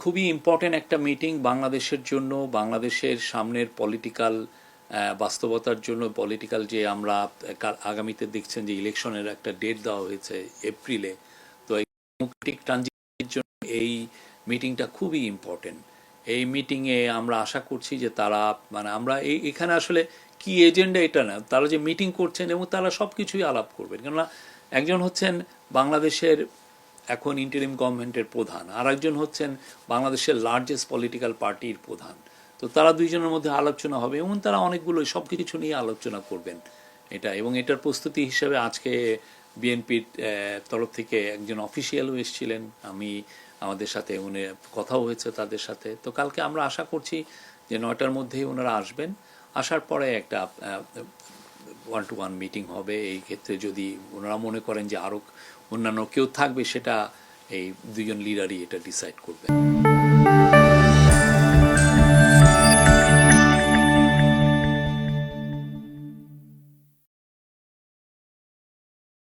খুবই ইম্পর্টেন্ট একটা মিটিং বাংলাদেশের জন্য, বাংলাদেশের সামনের পলিটিক্যাল বাস্তবতার জন্য। পলিটিক্যাল যে আমরা আগামীতে দেখছেন যে ইলেকশনের একটা ডেট দেওয়া হয়েছে এপ্রিলে, তো এই ডেমোক্রেটিক ট্রানজিশনের জন্য এই মিটিংটা খুবই ইম্পর্টেন্ট। এই মিটিংয়ে আমরা আশা করছি যে তারা আমরা এখানে আসলে কি এজেন্ডা এটা না, তারা যে মিটিং করছেন এবং তারা সব কিছুই আলাপ করবেন। কেননা একজন হচ্ছেন বাংলাদেশের এখন ইন্টারিম গভর্নমেন্টের প্রধান, আর একজন হচ্ছেন বাংলাদেশের লার্জেস্ট পলিটিক্যাল পার্টির প্রধান। তো তারা দুইজনের মধ্যে আলোচনা হবে এবং তারা অনেকগুলো সব কিছু নিয়ে আলোচনা করবেন এটা। এবং এটার প্রস্তুতি হিসেবে আজকে বিএনপির তরফ থেকে একজন অফিসিয়ালও এসেছিলেন, আমাদের সাথে উনি কথাও হয়েছে তাদের সাথে। তো কালকে আমরা আশা করছি যে 9টার মধ্যেই ওনারা আসবেন। আসার পরে একটা 1-to-1 মিটিং হবে। এই ক্ষেত্রে যদি ওনারা মনে করেন যে আরও অন্যান্য কেউ থাকবে, সেটা এই দুজন লিডারই এটা ডিসাইড করবে।